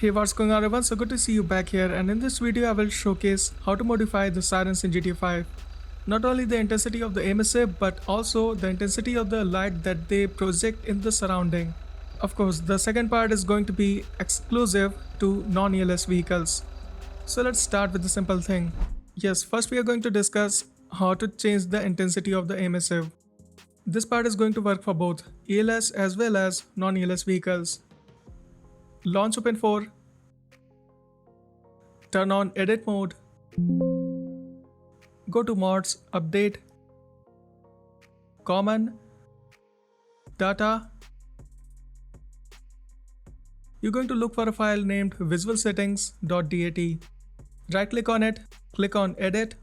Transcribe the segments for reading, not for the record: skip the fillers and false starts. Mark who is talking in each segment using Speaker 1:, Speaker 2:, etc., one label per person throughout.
Speaker 1: Hey, what's going on everyone? So good to see you back here, and in this video I will showcase how to modify the sirens in GTA5. Not only the intensity of the emissive but also the intensity of the light that they project in the surrounding. Of course, the second part is going to be exclusive to non-ELS vehicles. So let's start with the simple thing. Yes, first we are going to discuss how to change the intensity of the emissive. This part is going to work for both ELS as well as non-ELS vehicles. Launch Open4, turn on edit mode, go to mods, update, common, data. You're going to look for a file named visualsettings.dat. Right click on it, click on edit,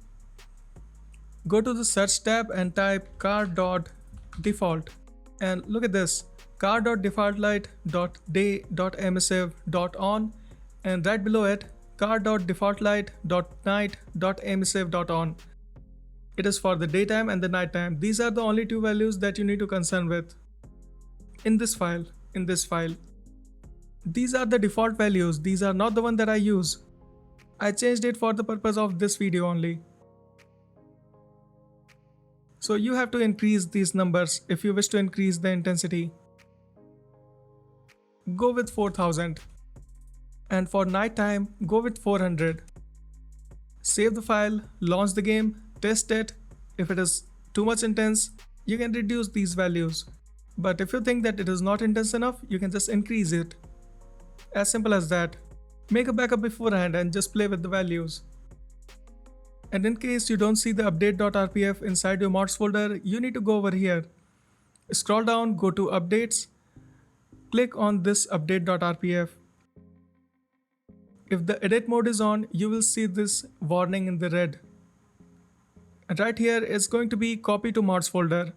Speaker 1: go to the search tab and type car.default. And look at this, car.defaultlight.day.emissive.on, and right below it car.defaultlight.night.emissive.on. It is for the daytime and the nighttime. These are the only two values that you need to concern with. In this file. These are the default values. These are not the one that I use. I changed it for the purpose of this video only. So you have to increase these numbers if you wish to increase the intensity. Go with 4000. And for nighttime, go with 400. Save the file, launch the game, test it. If it is too much intense, you can reduce these values. But if you think that it is not intense enough, you can just increase it. As simple as that. Make a backup beforehand and just play with the values. And in case you don't see the update.rpf inside your mods folder, you need to go over here. Scroll down, go to updates, click on this update.rpf. If the edit mode is on, you will see this warning in the red. And right here is going to be copy to mods folder.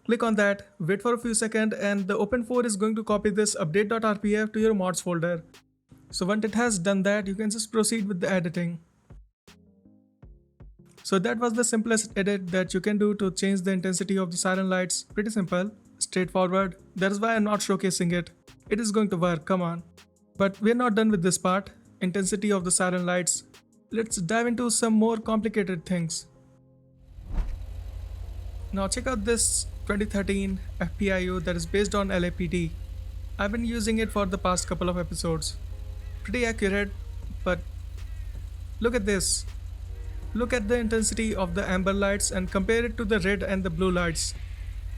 Speaker 1: Click on that, wait for a few seconds, and the Open4 is going to copy this update.rpf to your mods folder. So once it has done that, you can just proceed with the editing. So that was the simplest edit that you can do to change the intensity of the siren lights. Pretty simple, straightforward. That is why I'm not showcasing it. It is going to work, come on. But we're not done with this part, intensity of the siren lights. Let's dive into some more complicated things. Now check out this 2013 FPIU that is based on LAPD. I've been using it for the past couple of episodes. Pretty accurate, but look at this. Look at the intensity of the amber lights and compare it to the red and the blue lights.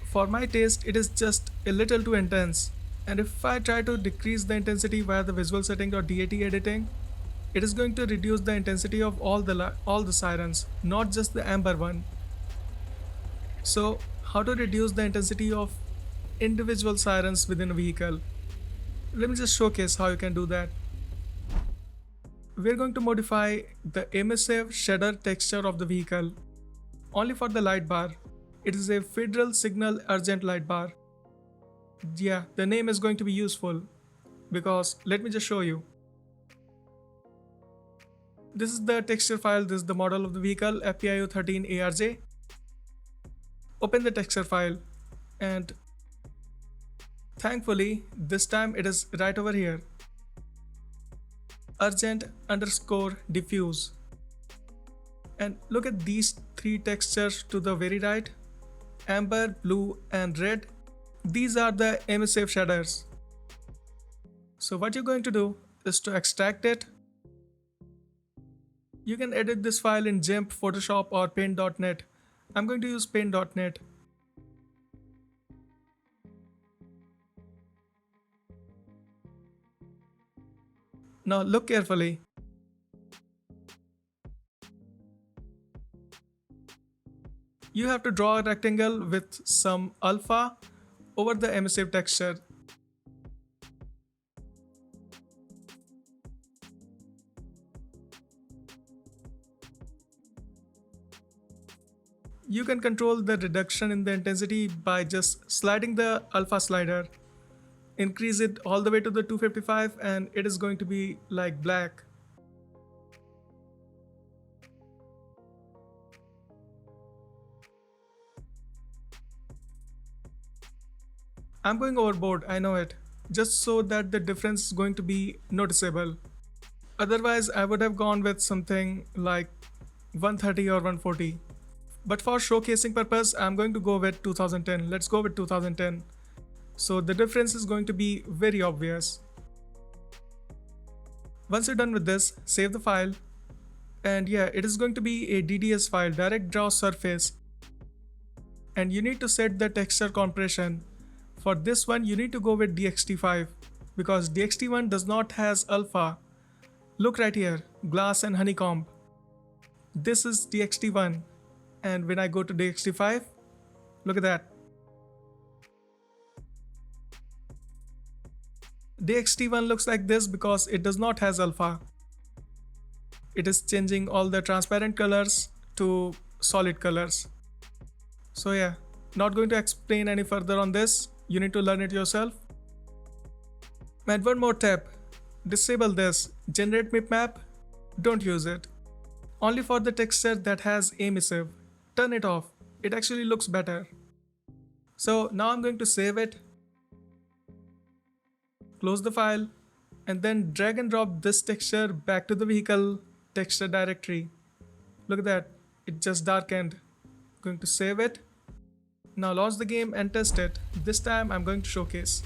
Speaker 1: For my taste, it is just a little too intense. And if I try to decrease the intensity via the visual setting or DAT editing, it is going to reduce the intensity of all the sirens, not just the amber one. So how to reduce the intensity of individual sirens within a vehicle? Let me just showcase how you can do that. We're going to modify the emissive shader texture of the vehicle only for the light bar. It is a Federal Signal Urgent light bar. Yeah, the name is going to be useful because let me just show you. This is the texture file. This is the model of the vehicle, FPIU 13 ARJ. Open the texture file, and thankfully this time it is right over here. Urgent_diffuse. And look at these three textures to the very right. Amber, blue and red. These are the emissive shaders. So what you're going to do is to extract it. You can edit this file in GIMP, Photoshop or Paint.net. I'm going to use Paint.net. Now look carefully. You have to draw a rectangle with some alpha over the emissive texture. You can control the reduction in the intensity by just sliding the alpha slider. Increase it all the way to the 255 and it is going to be like black. I'm going overboard, I know it. just so that the difference is going to be noticeable. Otherwise, I would have gone with something like 130 or 140. But for showcasing purpose, I'm going to go with 2010. Let's go with 2010. So the difference is going to be very obvious. Once you're done with this, save the file. And yeah, it is going to be a DDS file, direct draw surface. And you need to set the texture compression. For this one, you need to go with DXT5 because DXT1 does not has alpha. Look right here, glass and honeycomb. This is DXT1, and when I go to DXT5, look at that. DXT1 looks like this because it does not has alpha. It is changing all the transparent colors to solid colors. So yeah, not going to explain any further on this. You need to learn it yourself. And one more tip, disable this generate map. Don't use it. Only for the texture that has emissive. Turn it off. It actually looks better. So now I'm going to save it. Close the file and then drag and drop this texture back to the vehicle texture directory. Look at that. It just darkened. Going to save it. Now launch the game and test it. This time I'm going to showcase.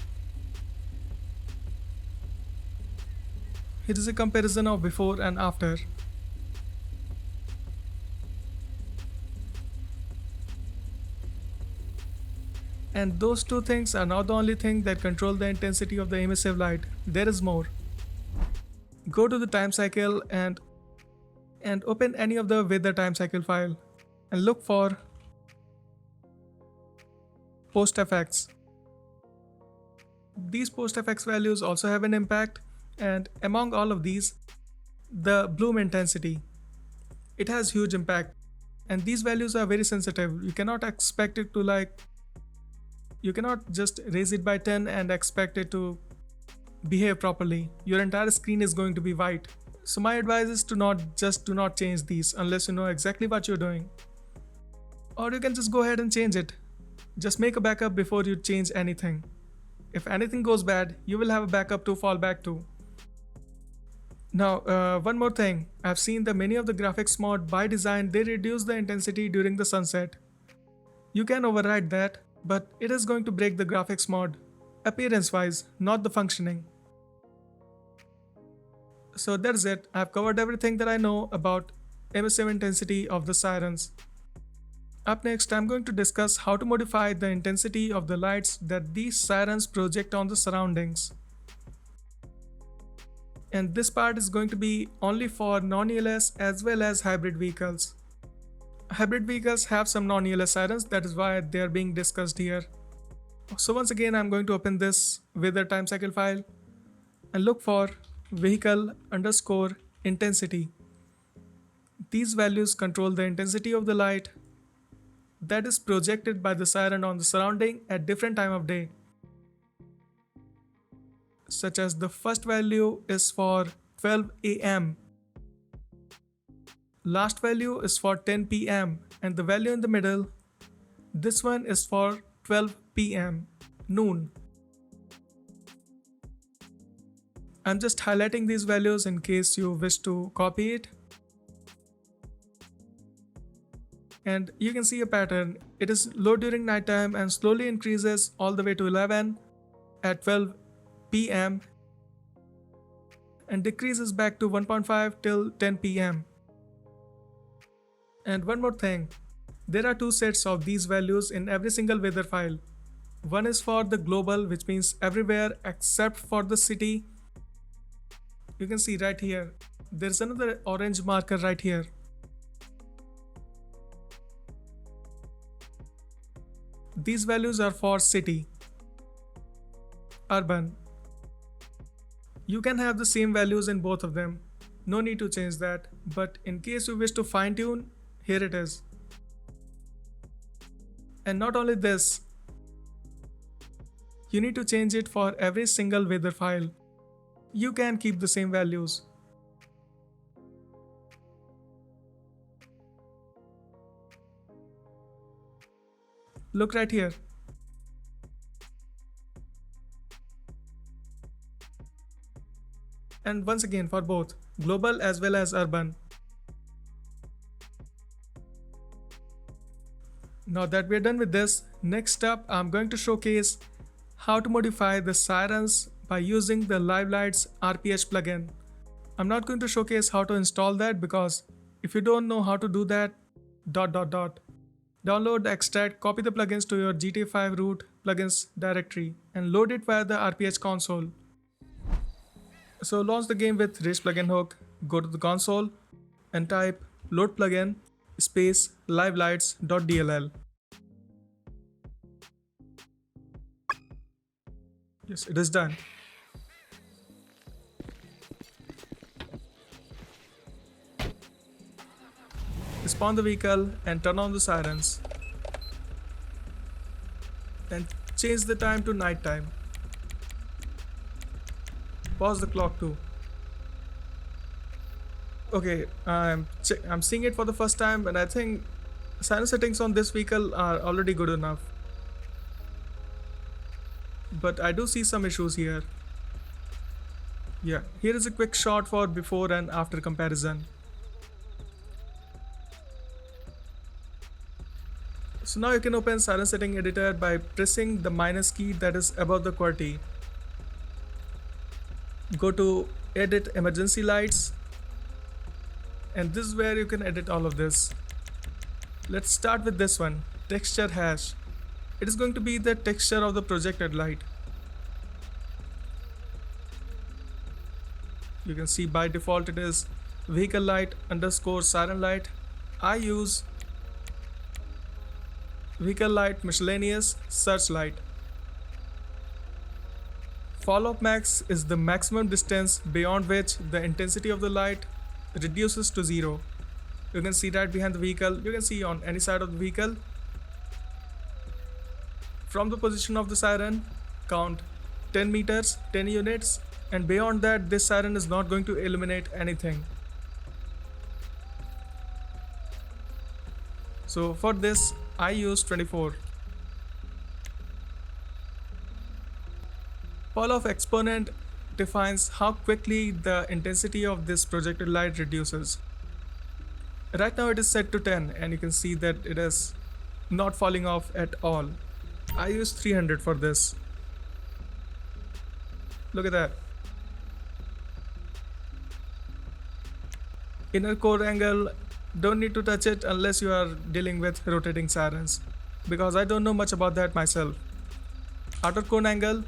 Speaker 1: Here is a comparison of before and after. And those two things are not the only thing that control the intensity of the emissive light. There is more. Go to the time cycle and open any of the weather time cycle file and look for post effects. These post effects values also have an impact, and among all of these, the bloom intensity. It has huge impact, and these values are very sensitive. You cannot expect it to you cannot just raise it by 10 and expect it to behave properly. Your entire screen is going to be white. So my advice is do not change these unless you know exactly what you're doing. Or you can just go ahead and change it. Just make a backup before you change anything. If anything goes bad, you will have a backup to fall back to. Now, one more thing. I've seen that many of the graphics mod by design, they reduce the intensity during the sunset. You can override that, but it is going to break the graphics mod, appearance wise, not the functioning. So that's it. I've covered everything that I know about emissive intensity of the sirens. Up next, I'm going to discuss how to modify the intensity of the lights that these sirens project on the surroundings. And this part is going to be only for non-ELS as well as hybrid vehicles. Hybrid vehicles have some non-ELS sirens, that is why they are being discussed here. So once again, I'm going to open this weather time cycle file and look for vehicle underscore intensity. These values control the intensity of the light that is projected by the siren on the surrounding at different time of day. Such as the first value is for 12 AM. Last value is for 10 PM and the value in the middle, this one is for 12 PM, noon. I'm just highlighting these values in case you wish to copy it. And you can see a pattern. It is low during nighttime and slowly increases all the way to 11 at 12 PM and decreases back to 1.5 till 10 PM. And one more thing, there are two sets of these values in every single weather file. One is for the global, which means everywhere except for the city. You can see right here, there's another orange marker right here. These values are for city, urban. You can have the same values in both of them. No need to change that, but in case you wish to fine tune, here it is. And not only this, you need to change it for every single weather file. You can keep the same values. Look right here. and once again for both global as well as urban. Now that we're done with this, next up I'm going to showcase how to modify the sirens by using the Live Lights RPH plugin. I'm not going to showcase how to install that because if you don't know how to do that, download the extract, copy the plugins to your GTA5 root plugins directory and load it via the RPH console. So launch the game with Race plugin hook, go to the console and type load plugin space livelights.dll. Yes, it is done. Spawn the vehicle and turn on the sirens. And change the time to night time. Pause the clock too. Okay, I'm seeing it for the first time and I think siren settings on this vehicle are already good enough. But I do see some issues here. Yeah, here is a quick shot for before and after comparison. So now you can open Siren Setting Editor by pressing the minus key that is above the QWERTY. Go to Edit Emergency Lights, and this is where you can edit all of this. Let's start with this one, Texture Hash. It is going to be the texture of the projected light. You can see by default it is vehicle light underscore siren light. I use vehicle light miscellaneous searchlight. Fall off max is the maximum distance beyond which the intensity of the light reduces to 0. You can see right behind the vehicle, you can see on any side of the vehicle. From the position of the siren, count 10 meters, 10 units, and beyond that this siren is not going to illuminate anything. So for this I use 24. Fall off exponent defines how quickly the intensity of this projected light reduces. Right now it is set to 10 and you can see that it is not falling off at all. I use 300 for this. Look at that. Inner core angle, don't need to touch it unless you are dealing with rotating sirens, because I don't know much about that myself. Outer cone angle,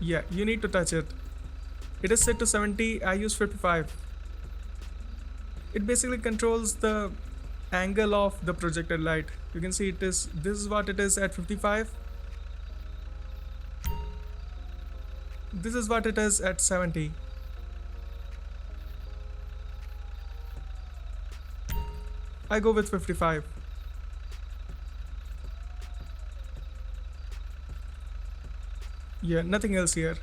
Speaker 1: yeah, you need to touch it. It is set to 70, I use 55. It basically controls the angle of the projected light. You can see this is what it is at 55. This is what it is at 70. I go with 55. Yeah, nothing else here.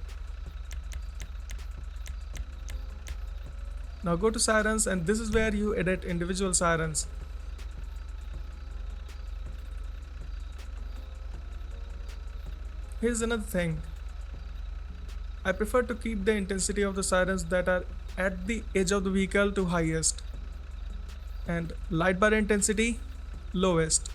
Speaker 1: Now go to sirens and this is where you edit individual sirens. Here's another thing. I prefer to keep the intensity of the sirens that are at the edge of the vehicle to highest, and light bar intensity lowest.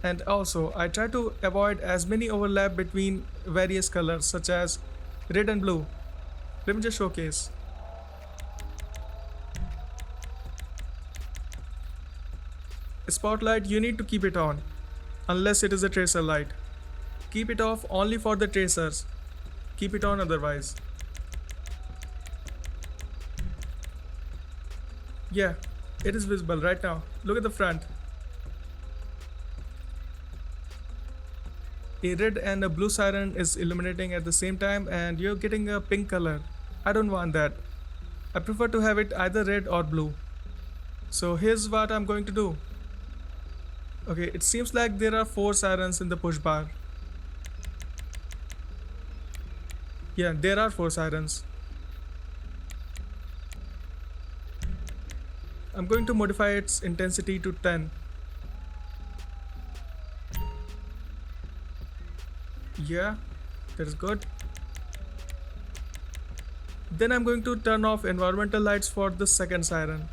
Speaker 1: And also I try to avoid as many overlap between various colors such as red and blue. Let me just showcase. Spotlight, you need to keep it on unless it is a tracer light. Keep it off only for the tracers. Keep it on otherwise. Yeah, it is visible right now. Look at the front. A red and a blue siren is illuminating at the same time and you're getting a pink color. I don't want that. I prefer to have it either red or blue. So here's what I'm going to do. Okay, it seems like there are 4 sirens in the push bar. Yeah, there are 4 sirens. I'm going to modify its intensity to 10. Yeah, that is good. Then I'm going to turn off environmental lights for the second siren.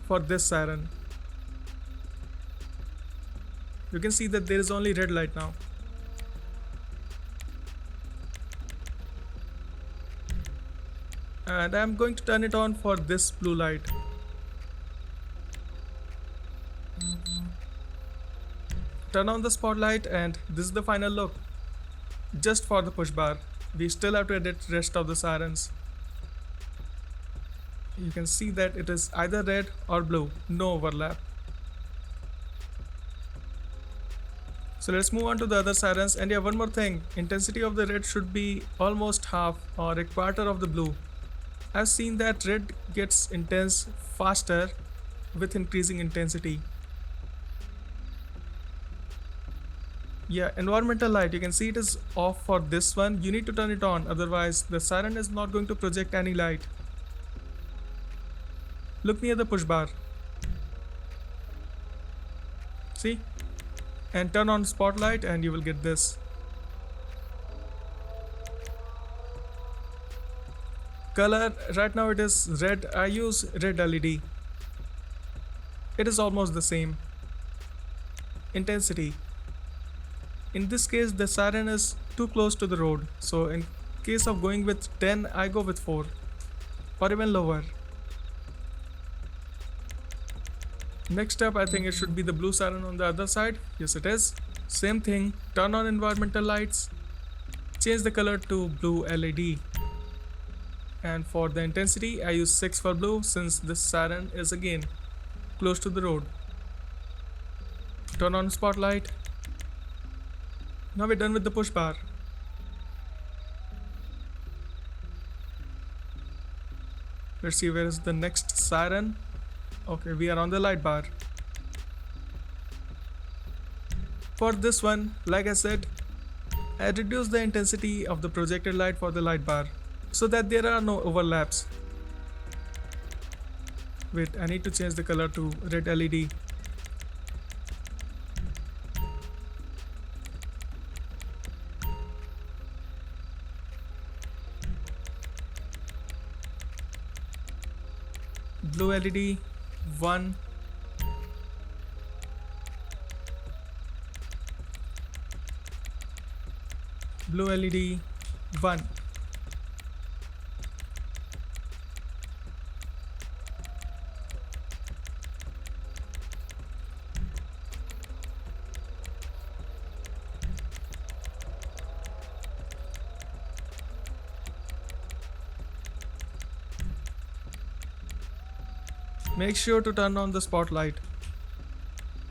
Speaker 1: For this siren, you can see that there is only red light now. And I'm going to turn it on for this blue light. Turn on the spotlight, and this is the final look. Just for the push bar, we still have to edit rest of the sirens. You can see that it is either red or blue, no overlap. So let's move on to the other sirens. And yeah, one more thing, intensity of the red should be almost half or a quarter of the blue. I've seen that red gets intense faster with increasing intensity. Yeah, environmental light, you can see it is off for this one. You need to turn it on, otherwise the siren is not going to project any light. Look near the push bar. See? And turn on spotlight and you will get this. Color, right now it is red. I use red LED. It is almost the same. Intensity. In this case, the siren is too close to the road. So in case of going with 10, I go with 4 or even lower. Next up, I think it should be the blue siren on the other side. Yes, it is. Same thing, turn on environmental lights, change the color to blue LED. And for the intensity, I use 6 for blue since this siren is again close to the road. Turn on spotlight. Now we're done with the push bar. Let's see where is the next siren. Okay, we are on the light bar. For this one, like I said, I reduced the intensity of the projected light for the light bar so that there are no overlaps. Wait, I need to change the color to red LED. Blue LED 1. Blue LED 1. Make sure to turn on the spotlight.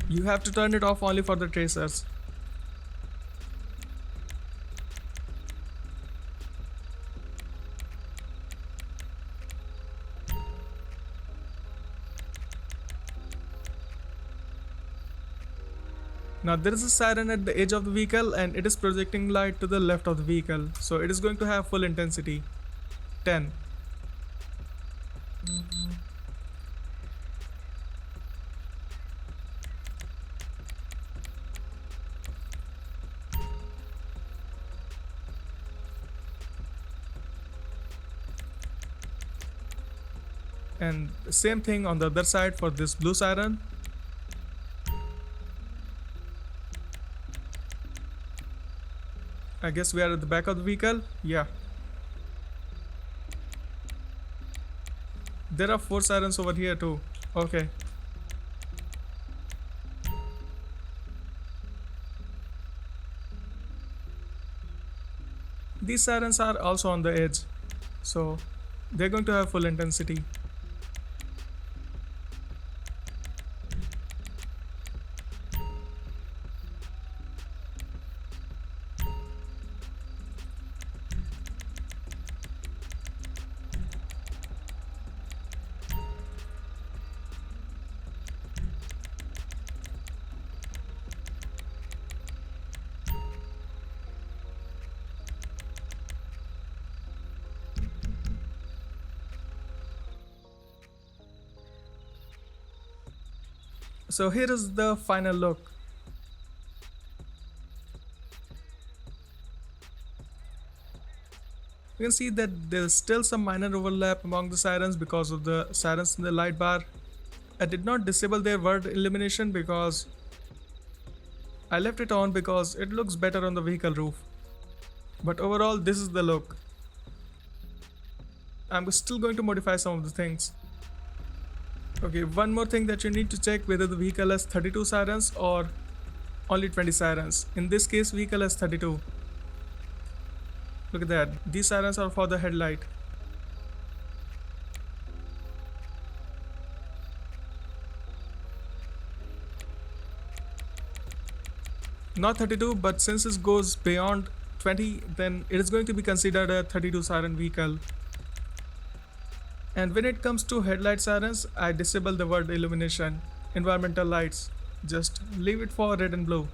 Speaker 1: You have to turn it off only for the tracers. Now there is a siren at the edge of the vehicle and it is projecting light to the left of the vehicle. So it is going to have full intensity. 10. And the same thing on the other side for this blue siren. I guess we are at the back of the vehicle. Yeah. There are 4 sirens over here too. Okay. These sirens are also on the edge. So they're going to have full intensity. So here is the final look. You can see that there's still some minor overlap among the sirens because of the sirens in the light bar. I did not disable their word illumination because I left it on because it looks better on the vehicle roof. But overall, this is the look. I'm still going to modify some of the things. Okay, one more thing that you need to check whether the vehicle has 32 sirens or only 20 sirens. In this case, vehicle has 32. Look at that. These sirens are for the headlight. Not 32, but since it goes beyond 20, then it is going to be considered a 32 siren vehicle. And when it comes to headlight sirens, I disable the word illumination, environmental lights. Just leave it for red and blue.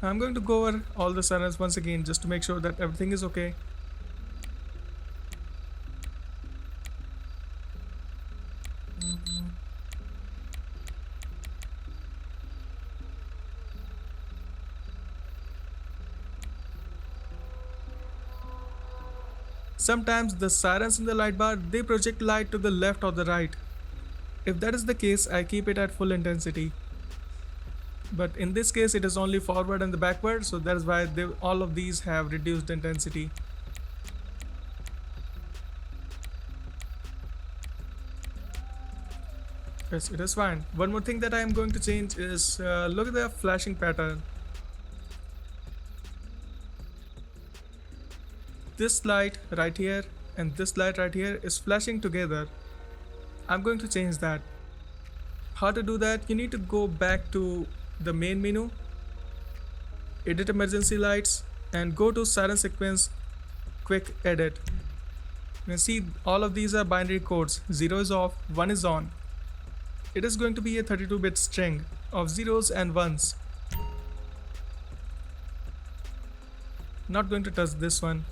Speaker 1: I'm going to go over all the sirens once again just to make sure that everything is okay. Sometimes the sirens in the light bar, they project light to the left or the right. If that is the case, I keep it at full intensity. But in this case it is only forward and the backward, so that is why all of these have reduced intensity. Yes, it is fine. One more thing that I am going to change is look at the flashing pattern. This light right here and this light right here is flashing together. I'm going to change that. How to do that? You need to go back to the main menu, edit emergency lights, and go to siren sequence quick edit. You can see all of these are binary codes. 0 is off, 1 is on. It is going to be a 32-bit string of zeros and ones. Not going to touch this one.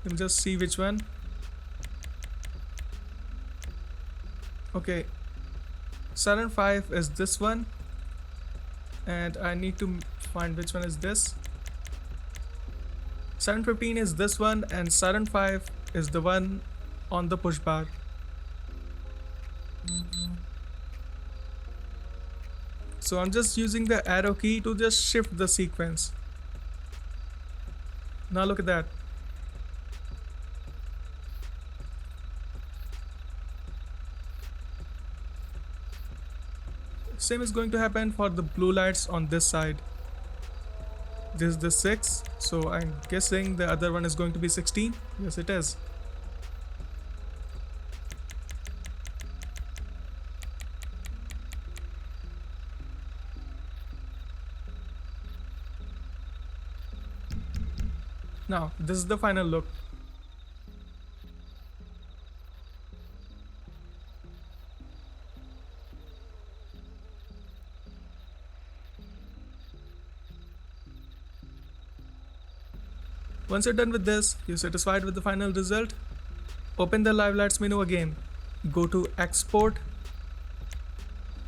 Speaker 1: Let me just see which one. Okay, Siren 5 is this one, and I need to find which one is this. Siren 15 is this one, and Siren 5 is the one on the push bar. So I'm just using the arrow key to just shift the sequence. Now look at that. Same is going to happen for the blue lights on this side. This is the 6, so I'm guessing the other one is going to be 16. Yes, it is. Now, this is the final look. Once you're done with this, you're satisfied with the final result, open the Live Lights menu again. Go to Export.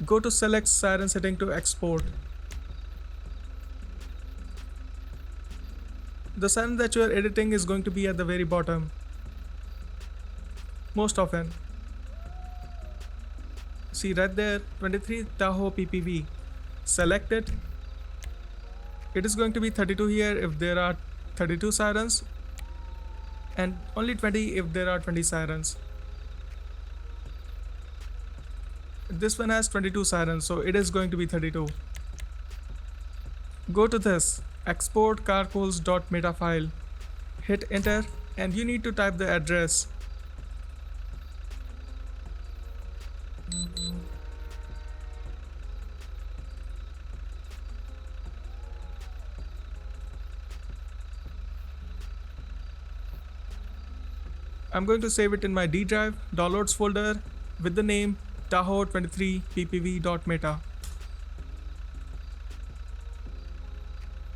Speaker 1: Go to Select Siren Setting to export. The siren that you are editing is going to be at the very bottom. Most often. See right there, 23 TahoePPV. Select it. It is going to be 32 here if there are 32 sirens, and only 20 if there are 20 sirens. This one has 22 sirens, so it is going to be 32. Go to this export carcools.meta file, hit enter, and you need to type the address. I'm going to save it in my D drive downloads folder with the name TahoePPV.meta.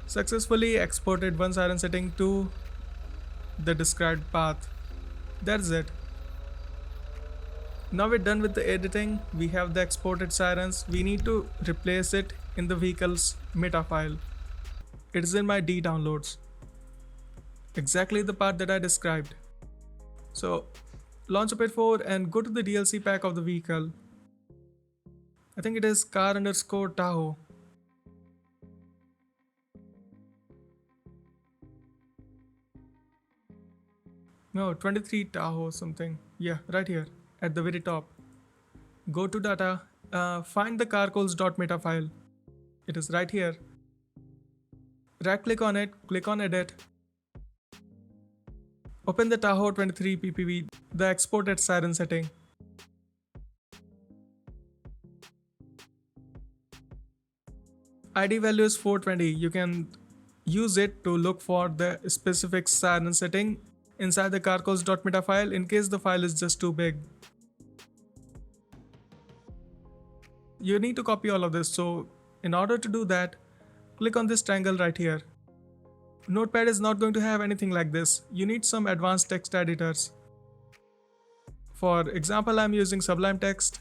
Speaker 1: Successfully exported one siren setting to the described path. That's it. Now we're done with the editing. We have the exported sirens. We need to replace it in the vehicle's meta file. It is in my D downloads. Exactly the part that I described. So launch up 4 and go to the DLC pack of the vehicle. I think it is car underscore Tahoe. No, 23 Tahoe something. Yeah, right here at the very top. Go to data, find the carcoals.meta file. It is right here. Right click on it, click on edit. Open the Tahoe 23 PPV, the exported siren setting. ID value is 420. You can use it to look for the specific siren setting inside the carcoals.meta file in case the file is just too big. You need to copy all of this, so in order to do that, click on this triangle right here. Notepad is not going to have anything like this. You need some advanced text editors. For example, I'm using Sublime Text.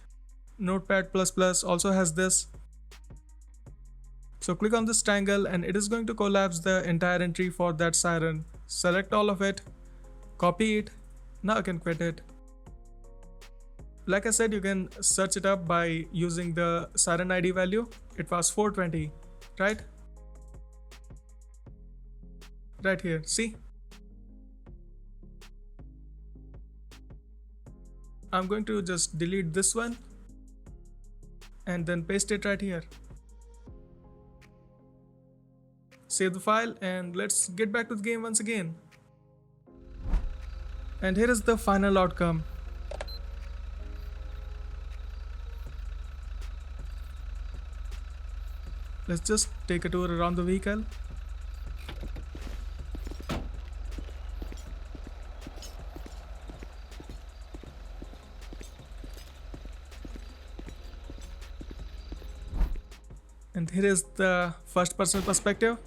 Speaker 1: Notepad++ also has this. So click on this triangle and it is going to collapse the entire entry for that siren. Select all of it, copy it. Now you can quit it. Like I said, you can search it up by using the siren ID value. It was 420, right? Right here, see? I'm going to just delete this one and then paste it right here. Save the file and let's get back to the game once again. And here is the final outcome. Let's just take a tour around the vehicle. And here is the first person perspective.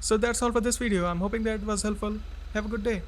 Speaker 1: So that's all for this video. I'm hoping that it was helpful. Have a good day.